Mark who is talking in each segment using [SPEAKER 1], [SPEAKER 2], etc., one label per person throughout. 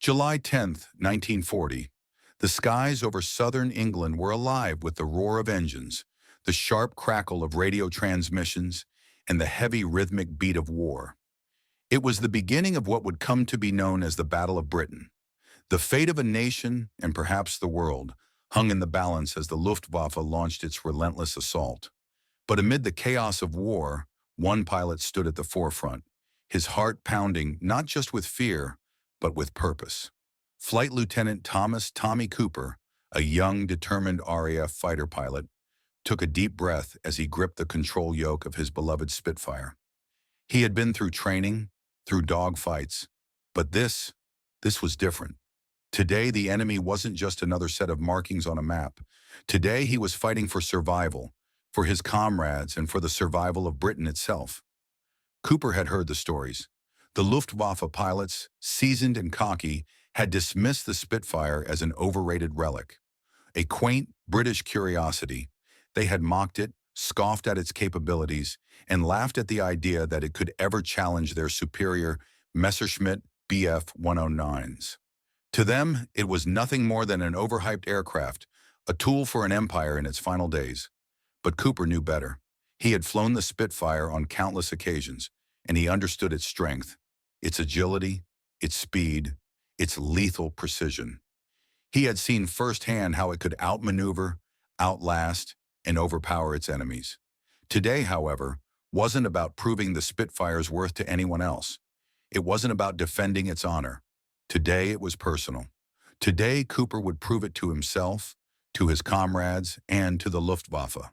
[SPEAKER 1] July 10th, 1940. The skies over southern England were alive with the roar of engines, the sharp crackle of radio transmissions, and the heavy rhythmic beat of war. It was the beginning of what would come to be known as the Battle of Britain. The fate of a nation, and perhaps the world, hung in the balance as the Luftwaffe launched its relentless assault. But amid the chaos of war, one pilot stood at the forefront, his heart pounding not just with fear, but with purpose. Flight Lieutenant Thomas "Tommy" Cooper, a young, determined RAF fighter pilot, took a deep breath as he gripped the control yoke of his beloved Spitfire. He had been through training, through dogfights, but this was different. Today, the enemy wasn't just another set of markings on a map. Today, he was fighting for survival, for his comrades, and for the survival of Britain itself. Cooper had heard the stories. The Luftwaffe pilots, seasoned and cocky, had dismissed the Spitfire as an overrated relic. A quaint British curiosity. They had mocked it, scoffed at its capabilities, and laughed at the idea that it could ever challenge their superior Messerschmitt Bf-109s. To them, it was nothing more than an overhyped aircraft, a tool for an empire in its final days. But Cooper knew better. He had flown the Spitfire on countless occasions, and he understood its strength, its agility, its speed, its lethal precision. He had seen firsthand how it could outmaneuver, outlast, and overpower its enemies. Today, however, wasn't about proving the Spitfire's worth to anyone else. It wasn't about defending its honor. Today, it was personal. Today, Cooper would prove it to himself, to his comrades, and to the Luftwaffe.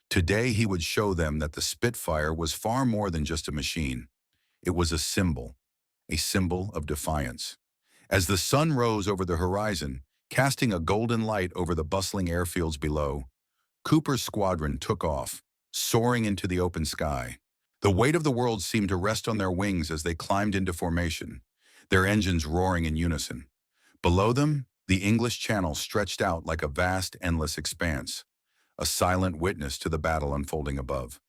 [SPEAKER 1] Today, he would show them that the Spitfire was far more than just a machine. It was a symbol of defiance. As the sun rose over the horizon, casting a golden light over the bustling airfields below, Cooper's squadron took off, soaring into the open sky. The weight of the world seemed to rest on their wings as they climbed into formation, their engines roaring in unison. Below them, the English Channel stretched out like a vast, endless expanse, a silent witness to the battle unfolding above.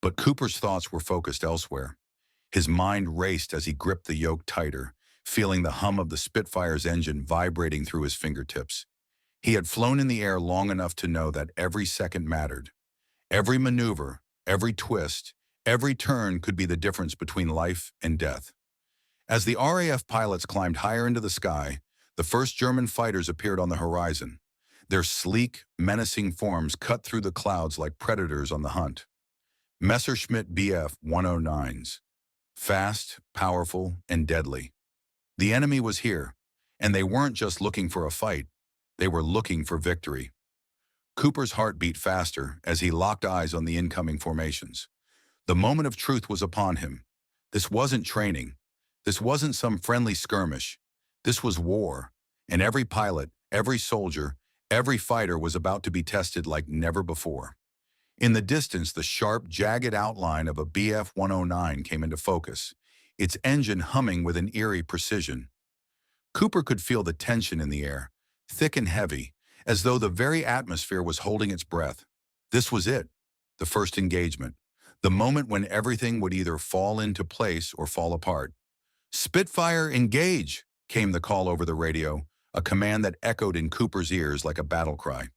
[SPEAKER 1] But Cooper's thoughts were focused elsewhere. His mind raced as he gripped the yoke tighter, feeling the hum of the Spitfire's engine vibrating through his fingertips. He had flown in the air long enough to know that every second mattered. Every maneuver, every twist, every turn could be the difference between life and death. As the RAF pilots climbed higher into the sky, the first German fighters appeared on the horizon. Their sleek, menacing forms cut through the clouds like predators on the hunt. Messerschmitt Bf-109s. Fast, powerful, and deadly. The enemy was here, and they weren't just looking for a fight. They were looking for victory. Cooper's heart beat faster as he locked eyes on the incoming formations. The moment of truth was upon him. This wasn't training. This wasn't some friendly skirmish. This was war, and every pilot, every soldier, every fighter was about to be tested like never before. In the distance, the sharp, jagged outline of a Bf-109 came into focus, its engine humming with an eerie precision. Cooper could feel the tension in the air, thick and heavy, as though the very atmosphere was holding its breath. This was it, the first engagement, the moment when everything would either fall into place or fall apart. "Spitfire, engage!" came the call over the radio, a command that echoed in Cooper's ears like a battle cry.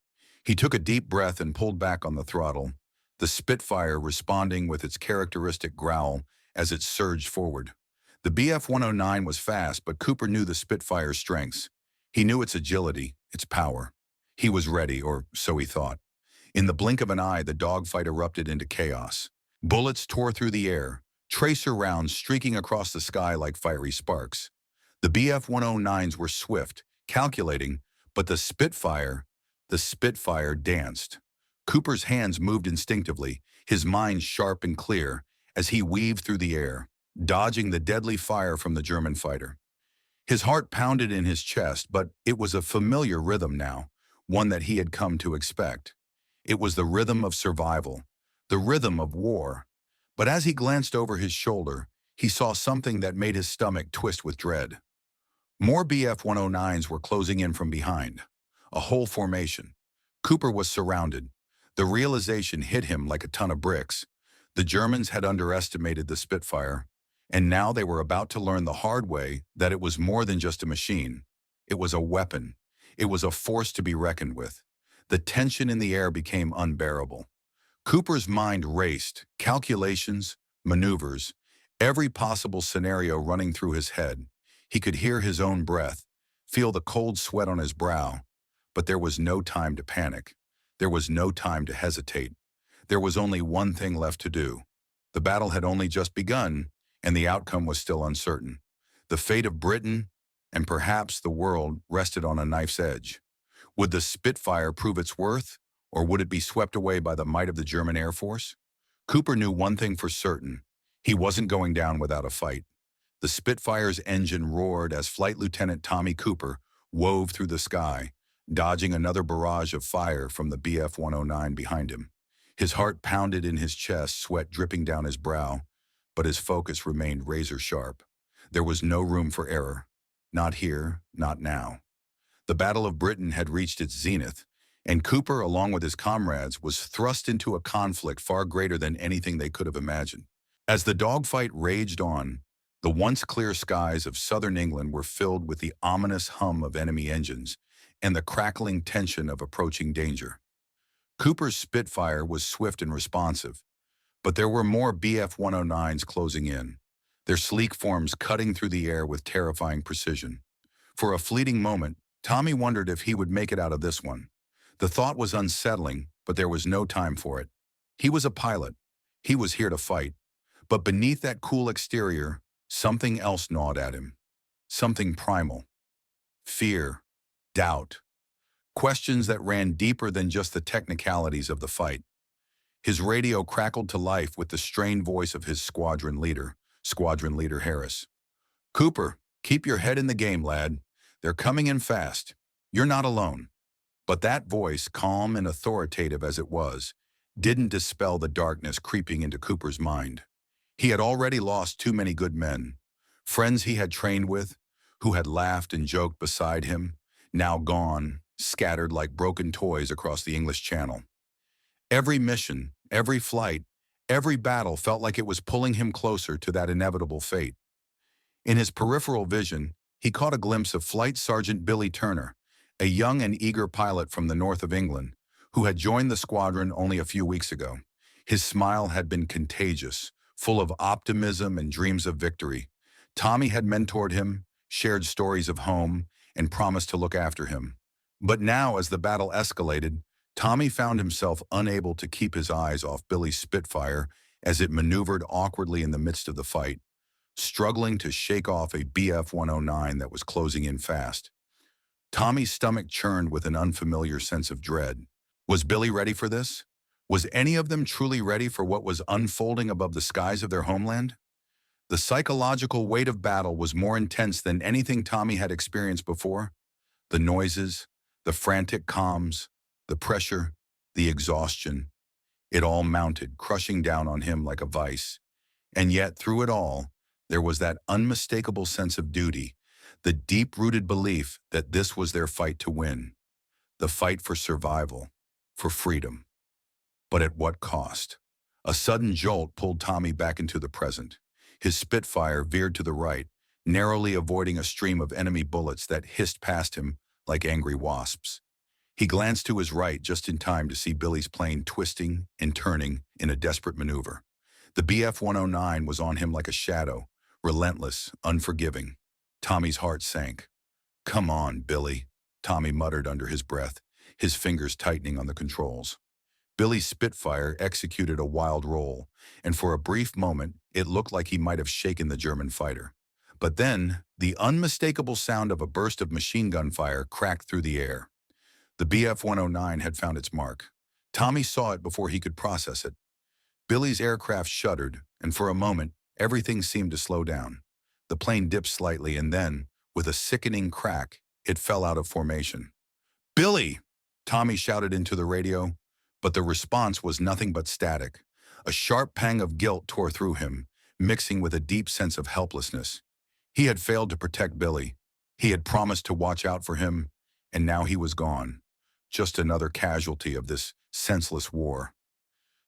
[SPEAKER 1] He took a deep breath and pulled back on the throttle, the Spitfire responding with its characteristic growl as it surged forward. The Bf-109 was fast, but Cooper knew the Spitfire's strengths. He knew its agility, its power. He was ready, or so he thought. In the blink of an eye, the dogfight erupted into chaos. Bullets tore through the air, tracer rounds streaking across the sky like fiery sparks. The Bf-109s were swift, calculating, but the Spitfire danced. Cooper's hands moved instinctively, his mind sharp and clear, as he weaved through the air, dodging the deadly fire from the German fighter. His heart pounded in his chest, but it was a familiar rhythm now, one that he had come to expect. It was the rhythm of survival, the rhythm of war. But as he glanced over his shoulder, he saw something that made his stomach twist with dread. More Bf-109s were closing in from behind. A whole formation. Cooper was surrounded. The realization hit him like a ton of bricks. The Germans had underestimated the Spitfire, And now they were about to learn the hard way that it was more than just a machine. It was a weapon. It was a force to be reckoned with. The tension in the air became unbearable. Cooper's mind raced, calculations, maneuvers, every possible scenario running through his head. He could hear his own breath, feel the cold sweat on his brow, but there was no time to panic. There was no time to hesitate. There was only one thing left to do. The battle had only just begun, and the outcome was still uncertain. The fate of Britain, and perhaps the world, rested on a knife's edge. Would the Spitfire prove its worth, or would it be swept away by the might of the German Air Force? Cooper knew one thing for certain. He wasn't going down without a fight. The Spitfire's engine roared as Flight Lieutenant Tommy Cooper wove through the sky, dodging another barrage of fire from the Bf-109 behind him. His heart pounded in his chest, sweat dripping down his brow, but his focus remained razor sharp. There was no room for error. Not here, not now. The Battle of Britain had reached its zenith, and Cooper, along with his comrades, was thrust into a conflict far greater than anything they could have imagined. As the dogfight raged on, the once clear skies of southern England were filled with the ominous hum of enemy engines and the crackling tension of approaching danger. Cooper's Spitfire was swift and responsive, but there were more Bf-109s closing in, their sleek forms cutting through the air with terrifying precision. For a fleeting moment, Tommy wondered if he would make it out of this one. The thought was unsettling, but there was no time for it. He was a pilot. He was here to fight. But beneath that cool exterior, something else gnawed at him. Something primal. Fear. Doubt. Questions that ran deeper than just the technicalities of the fight. His radio crackled to life with the strained voice of his Squadron Leader Harris. "Cooper, keep your head in the game, lad. They're coming in fast. You're not alone." But that voice, calm and authoritative as it was, didn't dispel the darkness creeping into Cooper's mind. He had already lost too many good men. Friends he had trained with, who had laughed and joked beside him, now gone, scattered like broken toys across the English Channel. Every mission, every flight, every battle felt like it was pulling him closer to that inevitable fate. In his peripheral vision, he caught a glimpse of Flight Sergeant Billy Turner, a young and eager pilot from the north of England, who had joined the squadron only a few weeks ago. His smile had been contagious, full of optimism and dreams of victory. Tommy had mentored him, shared stories of home, and promised to look after him. But now, as the battle escalated, Tommy found himself unable to keep his eyes off Billy's Spitfire as it maneuvered awkwardly in the midst of the fight, struggling to shake off a Bf-109 that was closing in fast. Tommy's stomach churned with an unfamiliar sense of dread. Was Billy ready for this? Was any of them truly ready for what was unfolding above the skies of their homeland? The psychological weight of battle was more intense than anything Tommy had experienced before. The noises, the frantic comms, the pressure, the exhaustion. It all mounted, crushing down on him like a vice. And yet, through it all, there was that unmistakable sense of duty, the deep-rooted belief that this was their fight to win. The fight for survival, for freedom. But at what cost? A sudden jolt pulled Tommy back into the present. His Spitfire veered to the right, narrowly avoiding a stream of enemy bullets that hissed past him like angry wasps. He glanced to his right just in time to see Billy's plane twisting and turning in a desperate maneuver. The Bf-109 was on him like a shadow, relentless, unforgiving. Tommy's heart sank. "Come on, Billy," Tommy muttered under his breath, his fingers tightening on the controls. Billy's Spitfire executed a wild roll, and for a brief moment, it looked like he might have shaken the German fighter. But then, the unmistakable sound of a burst of machine gun fire cracked through the air. The Bf-109 had found its mark. Tommy saw it before he could process it. Billy's aircraft shuddered, and for a moment, everything seemed to slow down. The plane dipped slightly, and then, with a sickening crack, it fell out of formation. "Billy!" Tommy shouted into the radio, but the response was nothing but static. A sharp pang of guilt tore through him, mixing with a deep sense of helplessness. He had failed to protect Billy. He had promised to watch out for him, and now he was gone. Just another casualty of this senseless war.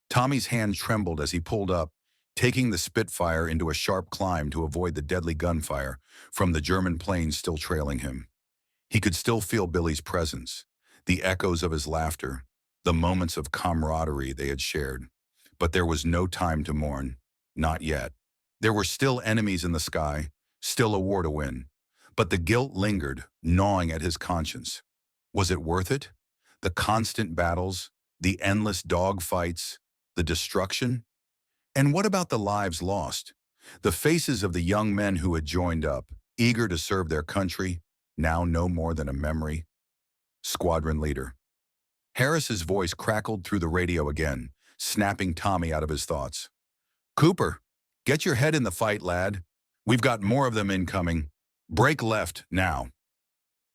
[SPEAKER 1] Tommy's hand trembled as he pulled up, taking the Spitfire into a sharp climb to avoid the deadly gunfire from the German planes still trailing him. He could still feel Billy's presence, the echoes of his laughter, the moments of camaraderie they had shared. But there was no time to mourn. Not yet. There were still enemies in the sky, still a war to win. But the guilt lingered, gnawing at his conscience. Was it worth it? The constant battles, the endless dogfights, the destruction? And what about the lives lost? The faces of the young men who had joined up, eager to serve their country, now no more than a memory? Squadron leader. Harris's voice crackled through the radio again, snapping Tommy out of his thoughts. Cooper, get your head in the fight, lad. We've got more of them incoming. Break left, now.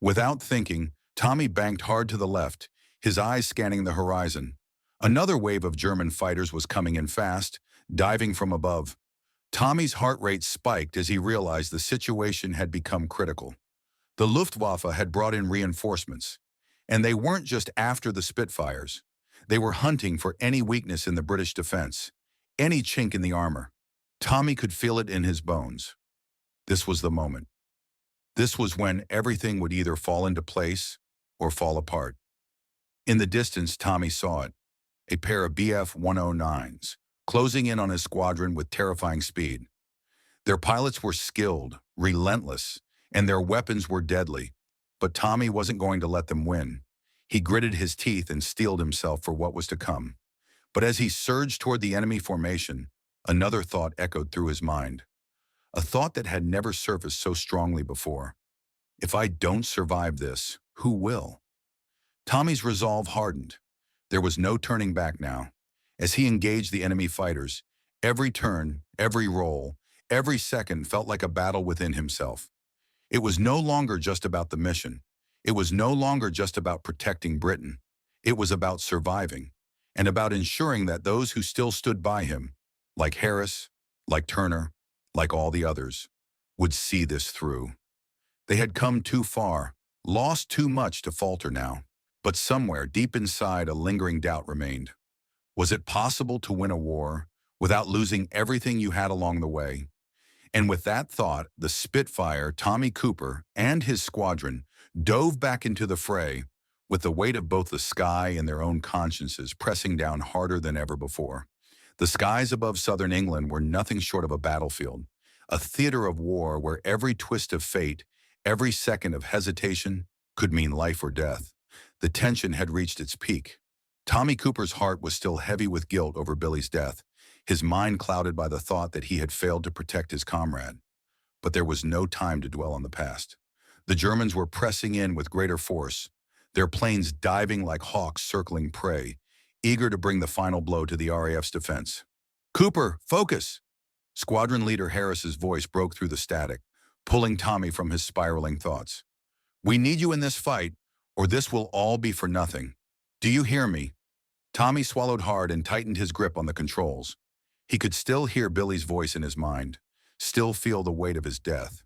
[SPEAKER 1] Without thinking, Tommy banked hard to the left, his eyes scanning the horizon. Another wave of German fighters was coming in fast, diving from above. Tommy's heart rate spiked as he realized the situation had become critical. The Luftwaffe had brought in reinforcements, and they weren't just after the Spitfires. They were hunting for any weakness in the British defense, any chink in the armor. Tommy could feel it in his bones. This was the moment. This was when everything would either fall into place or fall apart. In the distance, Tommy saw it, a pair of Bf-109s, closing in on his squadron with terrifying speed. Their pilots were skilled, relentless, and their weapons were deadly. But Tommy wasn't going to let them win. He gritted his teeth and steeled himself for what was to come. But as he surged toward the enemy formation, another thought echoed through his mind. A thought that had never surfaced so strongly before. If I don't survive this, who will? Tommy's resolve hardened. There was no turning back now. As he engaged the enemy fighters, every turn, every roll, every second felt like a battle within himself. It was no longer just about the mission. It was no longer just about protecting Britain. It was about surviving, and about ensuring that those who still stood by him, like Harris, like Turner, like all the others, would see this through. They had come too far, lost too much to falter now. But somewhere deep inside a lingering doubt remained. Was it possible to win a war without losing everything you had along the way? And with that thought, the Spitfire, Tommy Cooper, and his squadron dove back into the fray, with the weight of both the sky and their own consciences pressing down harder than ever before. The skies above southern England were nothing short of a battlefield, a theater of war where every twist of fate, every second of hesitation, could mean life or death. The tension had reached its peak. Tommy Cooper's heart was still heavy with guilt over Billy's death, his mind clouded by the thought that he had failed to protect his comrade. But there was no time to dwell on the past. The Germans were pressing in with greater force, their planes diving like hawks circling prey, eager to bring the final blow to the RAF's defense. Cooper, focus! Squadron leader Harris's voice broke through the static, pulling Tommy from his spiraling thoughts. We need you in this fight, or this will all be for nothing. Do you hear me? Tommy swallowed hard and tightened his grip on the controls. He could still hear Billy's voice in his mind, still feel the weight of his death.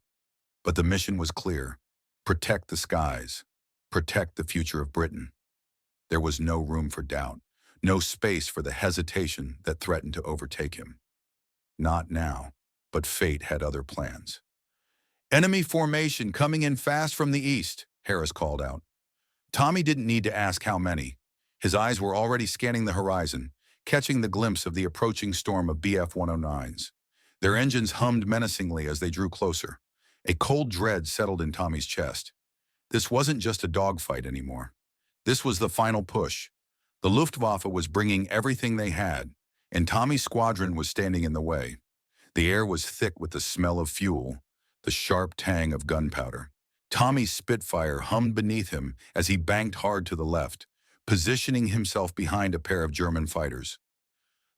[SPEAKER 1] But the mission was clear. Protect the skies. Protect the future of Britain. There was no room for doubt, no space for the hesitation that threatened to overtake him. Not now, but fate had other plans. Enemy formation coming in fast from the east, Harris called out. Tommy didn't need to ask how many. His eyes were already scanning the horizon, catching the glimpse of the approaching storm of Bf-109s. Their engines hummed menacingly as they drew closer. A cold dread settled in Tommy's chest. This wasn't just a dogfight anymore. This was the final push. The Luftwaffe was bringing everything they had, and Tommy's squadron was standing in the way. The air was thick with the smell of fuel, the sharp tang of gunpowder. Tommy's Spitfire hummed beneath him as he banked hard to the left, positioning himself behind a pair of German fighters.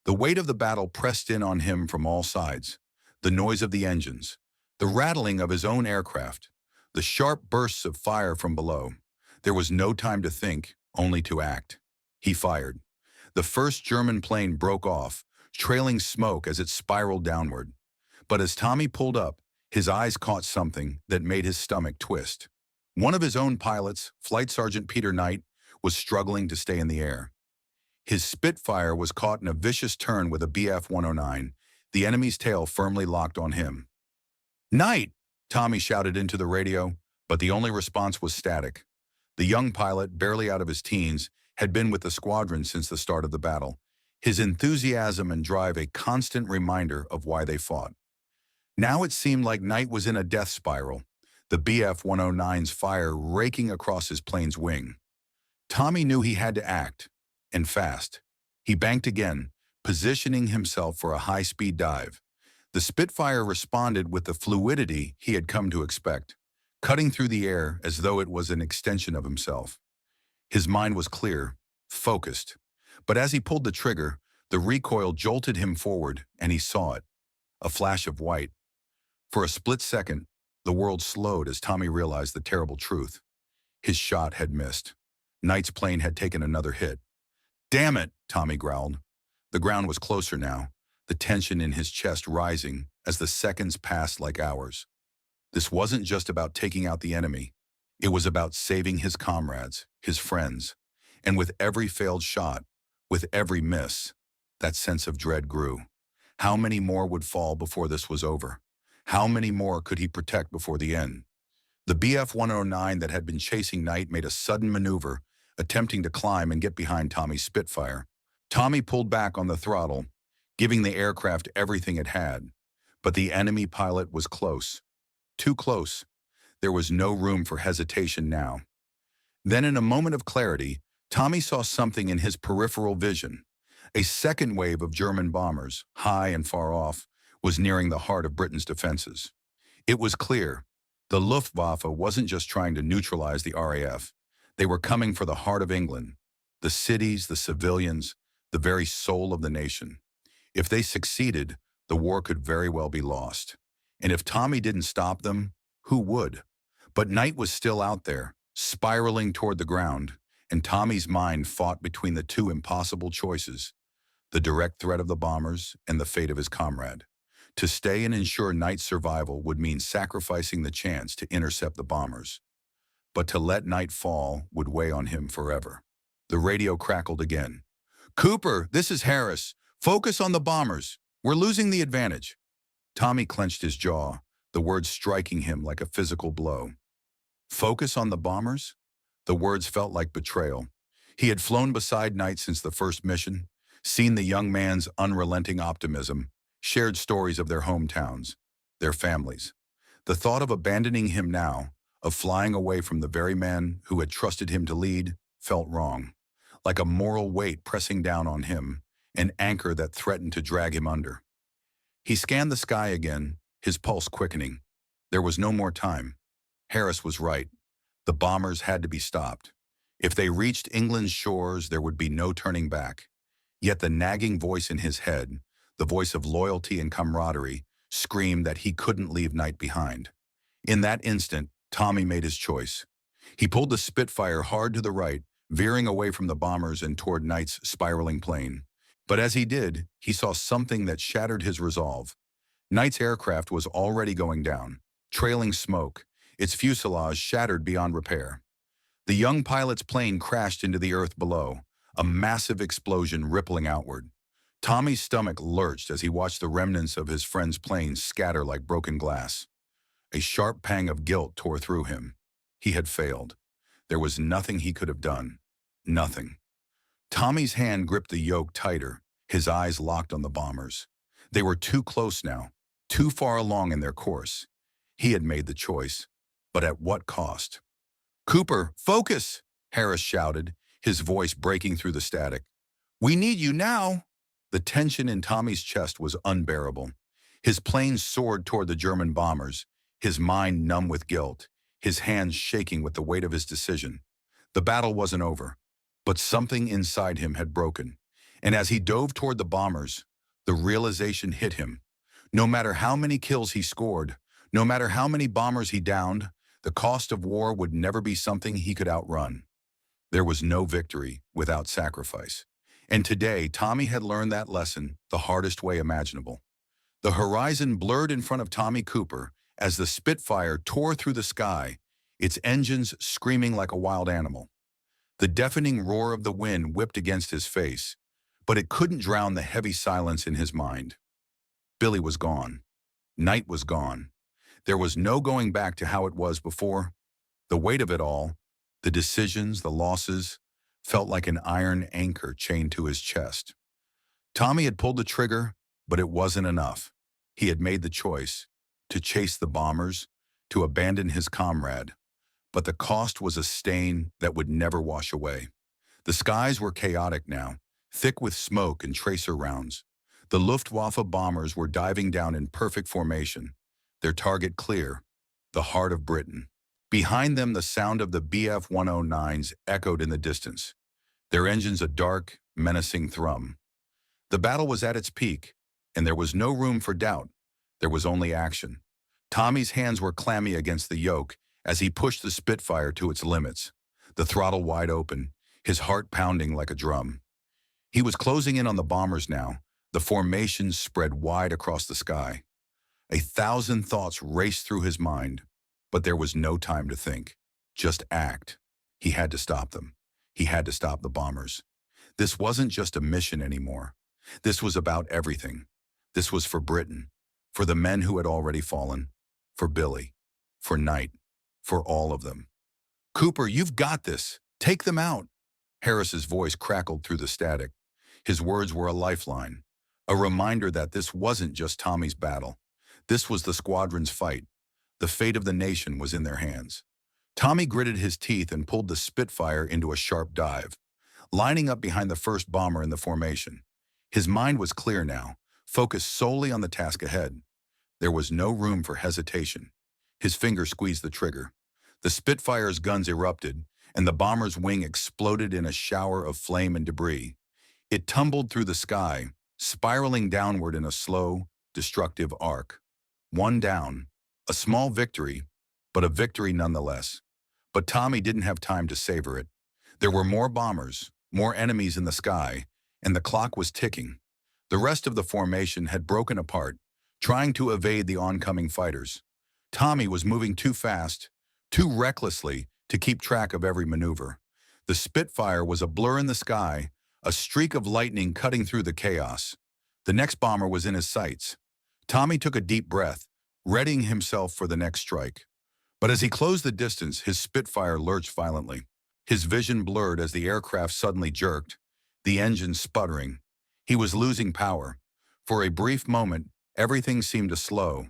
[SPEAKER 1] The weight of the battle pressed in on him from all sides. The noise of the engines, the rattling of his own aircraft, the sharp bursts of fire from below. There was no time to think, only to act. He fired. The first German plane broke off, trailing smoke as it spiraled downward. But as Tommy pulled up, his eyes caught something that made his stomach twist. One of his own pilots, Flight Sergeant Peter Knight, was struggling to stay in the air. His Spitfire was caught in a vicious turn with a Bf-109, the enemy's tail firmly locked on him. "Knight!" Tommy shouted into the radio, but the only response was static. The young pilot, barely out of his teens, had been with the squadron since the start of the battle, his enthusiasm and drive a constant reminder of why they fought. Now it seemed like Knight was in a death spiral, the Bf-109's fire raking across his plane's wing. Tommy knew he had to act, and fast. He banked again, positioning himself for a high-speed dive. The Spitfire responded with the fluidity he had come to expect, cutting through the air as though it was an extension of himself. His mind was clear, focused. But as he pulled the trigger, the recoil jolted him forward, and he saw it. A flash of white. For a split second, the world slowed as Tommy realized the terrible truth. His shot had missed. Knight's plane had taken another hit. "Damn it," Tommy growled. The ground was closer now, the tension in his chest rising as the seconds passed like hours. This wasn't just about taking out the enemy. It was about saving his comrades, his friends. And with every failed shot, with every miss, that sense of dread grew. How many more would fall before this was over? How many more could he protect before the end? The Bf-109 that had been chasing Knight made a sudden maneuver, attempting to climb and get behind Tommy's Spitfire. Tommy pulled back on the throttle, giving the aircraft everything it had. But the enemy pilot was close. Too close. There was no room for hesitation now. Then in a moment of clarity, Tommy saw something in his peripheral vision. A second wave of German bombers, high and far off, was nearing the heart of Britain's defenses. It was clear. The Luftwaffe wasn't just trying to neutralize the RAF. They were coming for the heart of England, the cities, the civilians, the very soul of the nation. If they succeeded, the war could very well be lost. And if Tommy didn't stop them, who would? But Knight was still out there, spiraling toward the ground, and Tommy's mind fought between the two impossible choices, the direct threat of the bombers and the fate of his comrade. To stay and ensure Knight's survival would mean sacrificing the chance to intercept the bombers. But to let Knight fall would weigh on him forever. The radio crackled again. "Cooper, this is Harris. Focus on the bombers. We're losing the advantage." Tommy clenched his jaw, the words striking him like a physical blow. Focus on the bombers? The words felt like betrayal. He had flown beside Knight since the first mission, seen the young man's unrelenting optimism, shared stories of their hometowns, their families. The thought of abandoning him now, of flying away from the very man who had trusted him to lead, felt wrong, like a moral weight pressing down on him, an anchor that threatened to drag him under. He scanned the sky again, his pulse quickening. There was no more time. Harris was right. The bombers had to be stopped. If they reached England's shores, there would be no turning back. Yet the nagging voice in his head, the voice of loyalty and camaraderie, screamed that he couldn't leave Knight behind. In that instant, Tommy made his choice. He pulled the Spitfire hard to the right, veering away from the bombers and toward Knight's spiraling plane. But as he did, he saw something that shattered his resolve. Knight's aircraft was already going down, trailing smoke, its fuselage shattered beyond repair. The young pilot's plane crashed into the earth below, a massive explosion rippling outward. Tommy's stomach lurched as he watched the remnants of his friend's plane scatter like broken glass. A sharp pang of guilt tore through him. He had failed. There was nothing he could have done. Nothing. Tommy's hand gripped the yoke tighter, his eyes locked on the bombers. They were too close now, too far along in their course. He had made the choice, but at what cost? "Cooper, focus!" Harris shouted, his voice breaking through the static. "We need you now!" The tension in Tommy's chest was unbearable. His plane soared toward the German bombers, his mind numb with guilt, his hands shaking with the weight of his decision. The battle wasn't over, but something inside him had broken. And as he dove toward the bombers, the realization hit him. No matter how many kills he scored, no matter how many bombers he downed, the cost of war would never be something he could outrun. There was no victory without sacrifice. And today, Tommy had learned that lesson the hardest way imaginable. The horizon blurred in front of Tommy Cooper as the Spitfire tore through the sky, its engines screaming like a wild animal. The deafening roar of the wind whipped against his face, but it couldn't drown the heavy silence in his mind. Billy was gone. Night was gone. There was no going back to how it was before. The weight of it all, the decisions, the losses, felt like an iron anchor chained to his chest. Tommy had pulled the trigger, but it wasn't enough. He had made the choice to chase the bombers, to abandon his comrade, but the cost was a stain that would never wash away. The skies were chaotic now, thick with smoke and tracer rounds. The Luftwaffe bombers were diving down in perfect formation, their target clear, the heart of Britain. Behind them, the sound of the Bf-109s echoed in the distance, their engines a dark, menacing thrum. The battle was at its peak, and there was no room for doubt. There was only action. Tommy's hands were clammy against the yoke as he pushed the Spitfire to its limits, the throttle wide open, his heart pounding like a drum. He was closing in on the bombers now, the formations spread wide across the sky. 1,000 thoughts raced through his mind, but there was no time to think. Just act. He had to stop them. He had to stop the bombers. This wasn't just a mission anymore. This was about everything. This was for Britain, for the men who had already fallen, for Billy, for Knight, for all of them. "Cooper, you've got this. Take them out." Harris's voice crackled through the static. His words were a lifeline, a reminder that this wasn't just Tommy's battle. This was the squadron's fight. The fate of the nation was in their hands. Tommy gritted his teeth and pulled the Spitfire into a sharp dive, lining up behind the first bomber in the formation. His mind was clear now, focused solely on the task ahead. There was no room for hesitation. His finger squeezed the trigger. The Spitfire's guns erupted, and the bomber's wing exploded in a shower of flame and debris. It tumbled through the sky, spiraling downward in a slow, destructive arc. One down, a small victory, but a victory nonetheless. But Tommy didn't have time to savor it. There were more bombers, more enemies in the sky, and the clock was ticking. The rest of the formation had broken apart, trying to evade the oncoming fighters. Tommy was moving too fast, too recklessly to keep track of every maneuver. The Spitfire was a blur in the sky, a streak of lightning cutting through the chaos. The next bomber was in his sights. Tommy took a deep breath, readying himself for the next strike. But as he closed the distance, his Spitfire lurched violently. His vision blurred as the aircraft suddenly jerked, the engine sputtering. He was losing power. For a brief moment, everything seemed to slow.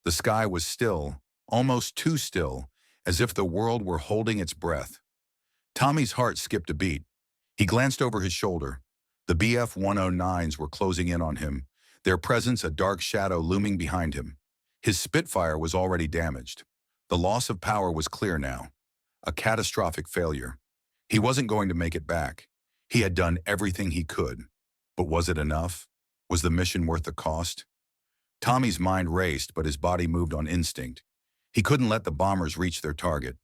[SPEAKER 1] The sky was still, almost too still, as if the world were holding its breath. Tommy's heart skipped a beat. He glanced over his shoulder. The Bf-109s were closing in on him, their presence a dark shadow looming behind him. His Spitfire was already damaged. The loss of power was clear now. A catastrophic failure. He wasn't going to make it back. He had done everything he could. But was it enough? Was the mission worth the cost? Tommy's mind raced, but his body moved on instinct. He couldn't let the bombers reach their target.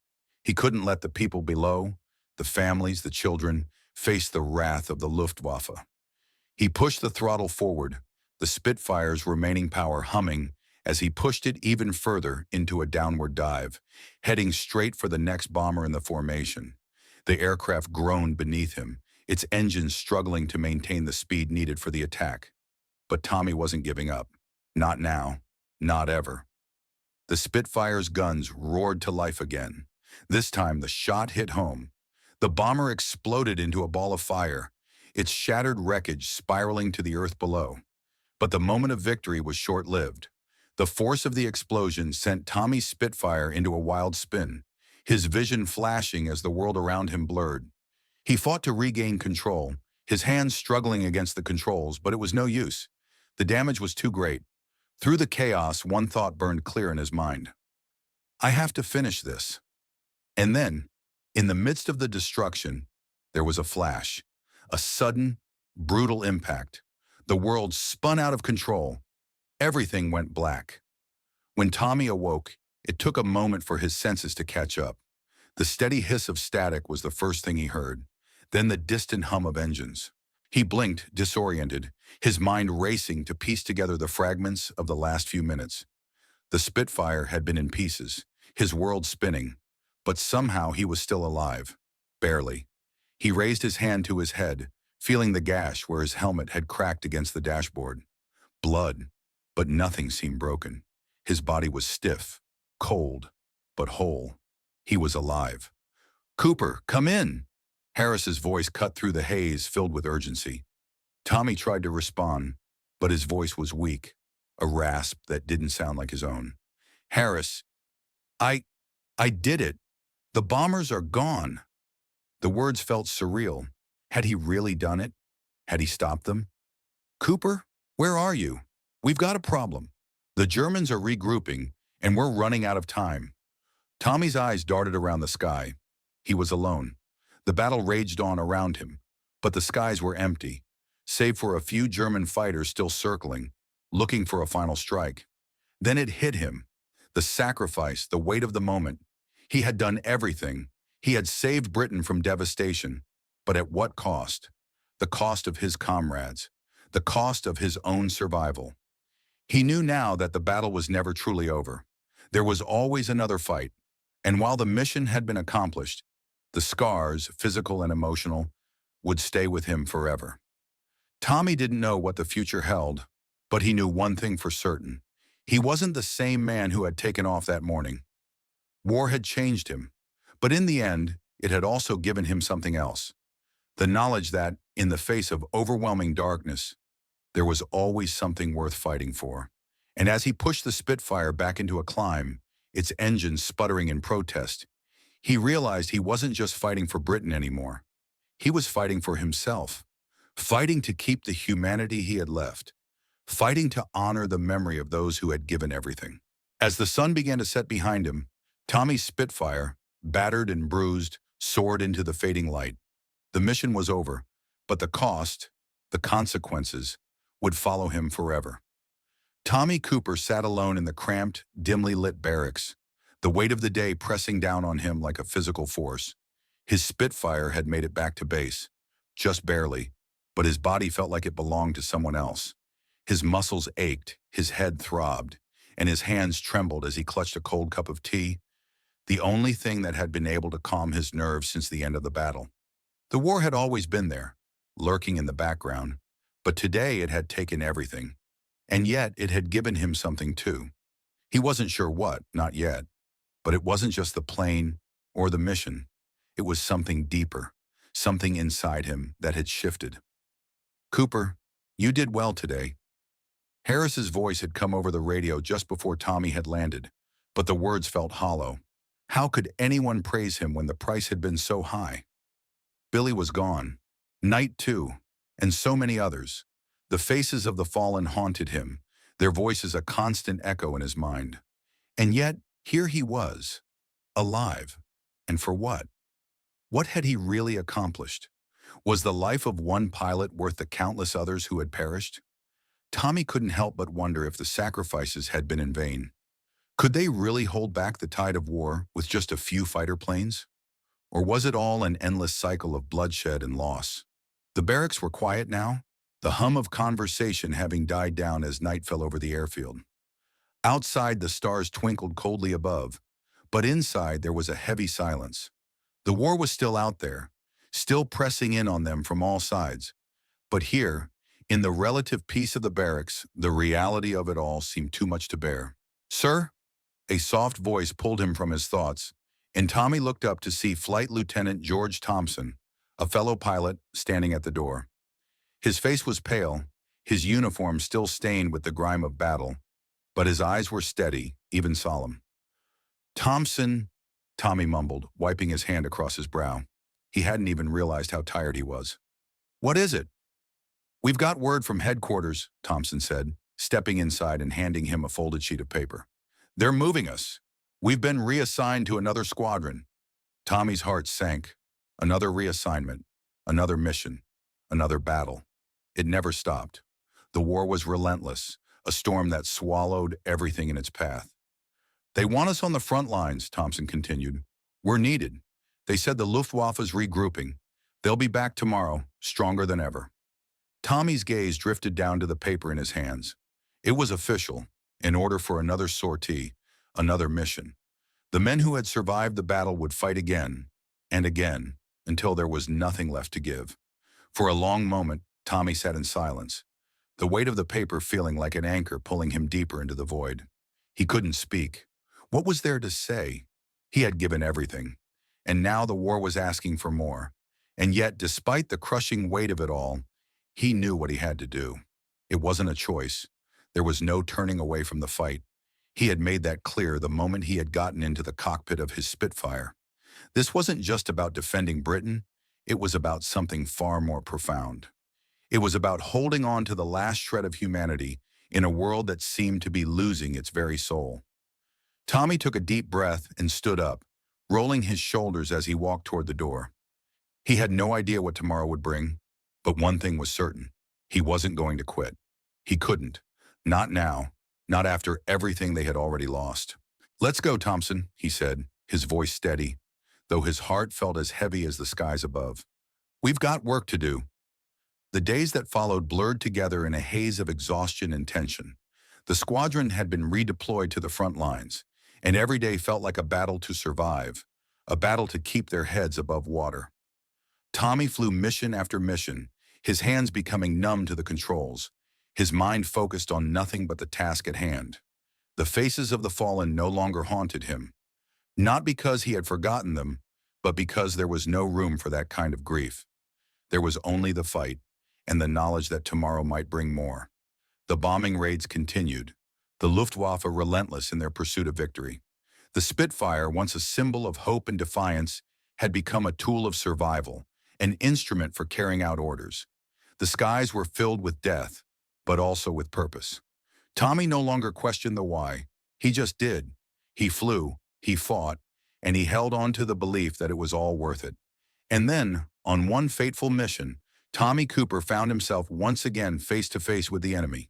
[SPEAKER 1] He couldn't let the people below, the families, the children, face the wrath of the Luftwaffe. He pushed the throttle forward, the Spitfire's remaining power humming as he pushed it even further into a downward dive, heading straight for the next bomber in the formation. The aircraft groaned beneath him, its engines struggling to maintain the speed needed for the attack. But Tommy wasn't giving up. Not now. Not ever. The Spitfire's guns roared to life again. This time the shot hit home. The bomber exploded into a ball of fire, its shattered wreckage spiraling to the earth below. But the moment of victory was short-lived. The force of the explosion sent Tommy's Spitfire into a wild spin, his vision flashing as the world around him blurred. He fought to regain control, his hands struggling against the controls, but it was no use. The damage was too great. Through the chaos, one thought burned clear in his mind. I have to finish this. And then, in the midst of the destruction, there was a flash, a sudden, brutal impact. The world spun out of control. Everything went black. When Tommy awoke, it took a moment for his senses to catch up. The steady hiss of static was the first thing he heard, then the distant hum of engines. He blinked, disoriented, his mind racing to piece together the fragments of the last few minutes. The Spitfire had been in pieces, his world spinning, but somehow he was still alive. Barely. He raised his hand to his head, feeling the gash where his helmet had cracked against the dashboard. Blood. but nothing seemed broken. His body was stiff, cold, but whole. He was alive. "Cooper, come in!" Harris's voice cut through the haze filled with urgency. Tommy tried to respond, but his voice was weak, a rasp that didn't sound like his own. "Harris, I did it. The bombers are gone." The words felt surreal. Had he really done it? Had he stopped them? "Cooper, where are you? We've got a problem. The Germans are regrouping, and we're running out of time." Tommy's eyes darted around the sky. He was alone. The battle raged on around him, but the skies were empty, save for a few German fighters still circling, looking for a final strike. Then it hit him. The sacrifice, the weight of the moment. He had done everything. He had saved Britain from devastation. But at what cost? The cost of his comrades. The cost of his own survival. He knew now that the battle was never truly over. There was always another fight. And while the mission had been accomplished, the scars, physical and emotional, would stay with him forever. Tommy didn't know what the future held, but he knew one thing for certain. He wasn't the same man who had taken off that morning. War had changed him, but in the end, it had also given him something else. The knowledge that, in the face of overwhelming darkness, there was always something worth fighting for. And as he pushed the Spitfire back into a climb, its engines sputtering in protest, he realized he wasn't just fighting for Britain anymore. He was fighting for himself, fighting to keep the humanity he had left, fighting to honor the memory of those who had given everything. As the sun began to set behind him, Tommy's Spitfire, battered and bruised, soared into the fading light. The mission was over, but the cost, the consequences, would follow him forever. Tommy Cooper sat alone in the cramped, dimly lit barracks, the weight of the day pressing down on him like a physical force. His Spitfire had made it back to base, just barely, but his body felt like it belonged to someone else. His muscles ached, his head throbbed, and his hands trembled as he clutched a cold cup of tea, the only thing that had been able to calm his nerves since the end of the battle. The war had always been there, lurking in the background, but today it had taken everything. And yet it had given him something too. He wasn't sure what, not yet, but it wasn't just the plane or the mission. It was something deeper, something inside him that had shifted. "Cooper, you did well today." Harris's voice had come over the radio just before Tommy had landed, but the words felt hollow. How could anyone praise him when the price had been so high? Billy was gone. Knight too, and so many others. The faces of the fallen haunted him, their voices a constant echo in his mind. And yet, here he was, alive. And for what? What had he really accomplished? Was the life of one pilot worth the countless others who had perished? Tommy couldn't help but wonder if the sacrifices had been in vain. Could they really hold back the tide of war with just a few fighter planes? Or was it all an endless cycle of bloodshed and loss? The barracks were quiet now, the hum of conversation having died down as night fell over the airfield. Outside, the stars twinkled coldly above, but inside there was a heavy silence. The war was still out there, still pressing in on them from all sides. But here, in the relative peace of the barracks, the reality of it all seemed too much to bear. "Sir?" A soft voice pulled him from his thoughts, and Tommy looked up to see Flight Lieutenant George Thompson, a fellow pilot, standing at the door. His face was pale, his uniform still stained with the grime of battle, but his eyes were steady, even solemn. "Thompson," Tommy mumbled, wiping his hand across his brow. He hadn't even realized how tired he was. "What is it?" "We've got word from headquarters," Thompson said, stepping inside and handing him a folded sheet of paper. "They're moving us. We've been reassigned to another squadron." Tommy's heart sank. Another reassignment, another mission, another battle. It never stopped. The war was relentless, a storm that swallowed everything in its path. "They want us on the front lines," Thompson continued. "We're needed. They said the Luftwaffe's regrouping. They'll be back tomorrow, stronger than ever." Tommy's gaze drifted down to the paper in his hands. It was official, an order for another sortie, another mission. The men who had survived the battle would fight again, and again, until there was nothing left to give. For a long moment, Tommy sat in silence. the weight of the paper feeling like an anchor pulling him deeper into the void. He couldn't speak. What was there to say? He had given everything, and now the war was asking for more. And yet, despite the crushing weight of it all, he knew what he had to do. It wasn't a choice. There was no turning away from the fight. He had made that clear the moment he had gotten into the cockpit of his Spitfire. This wasn't just about defending Britain, it was about something far more profound. It was about holding on to the last shred of humanity in a world that seemed to be losing its very soul. Tommy took a deep breath and stood up, rolling his shoulders as he walked toward the door. He had no idea what tomorrow would bring, but one thing was certain. He wasn't going to quit. He couldn't. Not now. Not after everything they had already lost. "Let's go, Thompson," he said, his voice steady, though his heart felt as heavy as the skies above. "We've got work to do." The days that followed blurred together in a haze of exhaustion and tension. The squadron had been redeployed to the front lines, and every day felt like a battle to survive, a battle to keep their heads above water. Tommy flew mission after mission, his hands becoming numb to the controls, his mind focused on nothing but the task at hand. The faces of the fallen no longer haunted him, not because he had forgotten them, but because there was no room for that kind of grief. There was only the fight, and the knowledge that tomorrow might bring more. The bombing raids continued, the Luftwaffe relentless in their pursuit of victory. The Spitfire, once a symbol of hope and defiance, had become a tool of survival, an instrument for carrying out orders. The skies were filled with death, but also with purpose. Tommy no longer questioned the why. He just did. He flew, he fought, and he held on to the belief that it was all worth it. And then, on one fateful mission, Tommy Cooper found himself once again face to face with the enemy.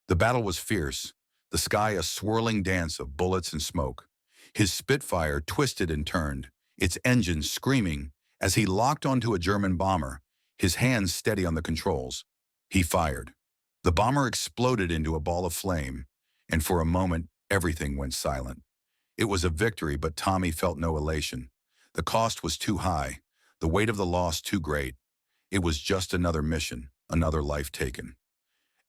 [SPEAKER 1] The battle was fierce, the sky a swirling dance of bullets and smoke. His Spitfire twisted and turned, its engines screaming as he locked onto a German bomber, his hands steady on the controls. He fired. The bomber exploded into a ball of flame, and for a moment, everything went silent. It was a victory, but Tommy felt no elation. The cost was too high, the weight of the loss too great. It was just another mission, another life taken.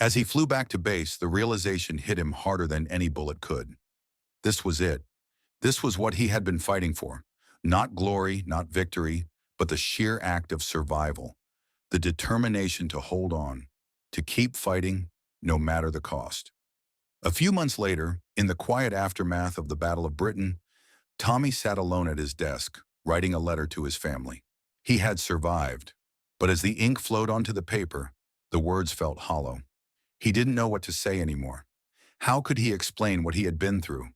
[SPEAKER 1] As he flew back to base, the realization hit him harder than any bullet could. This was it. This was what he had been fighting for. Not glory, not victory, but the sheer act of survival. The determination to hold on, to keep fighting, no matter the cost. A few months later, in the quiet aftermath of the Battle of Britain, Tommy sat alone at his desk, writing a letter to his family. He had survived, but as the ink flowed onto the paper, the words felt hollow. He didn't know what to say anymore. How could he explain what he had been through?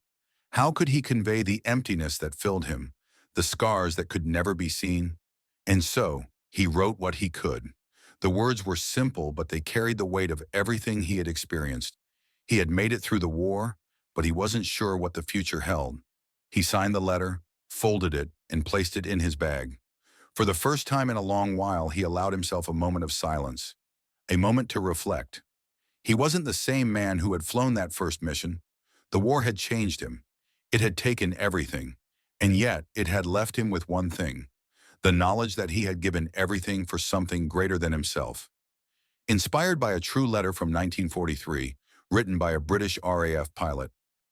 [SPEAKER 1] How could he convey the emptiness that filled him, the scars that could never be seen? And so, he wrote what he could. The words were simple, but they carried the weight of everything he had experienced. He had made it through the war, but he wasn't sure what the future held. He signed the letter, folded it, and placed it in his bag. For the first time in a long while, he allowed himself a moment of silence, a moment to reflect. He wasn't the same man who had flown that first mission. The war had changed him. It had taken everything, and yet it had left him with one thing: the knowledge that he had given everything for something greater than himself. Inspired by a true letter from 1943, written by a British RAF pilot,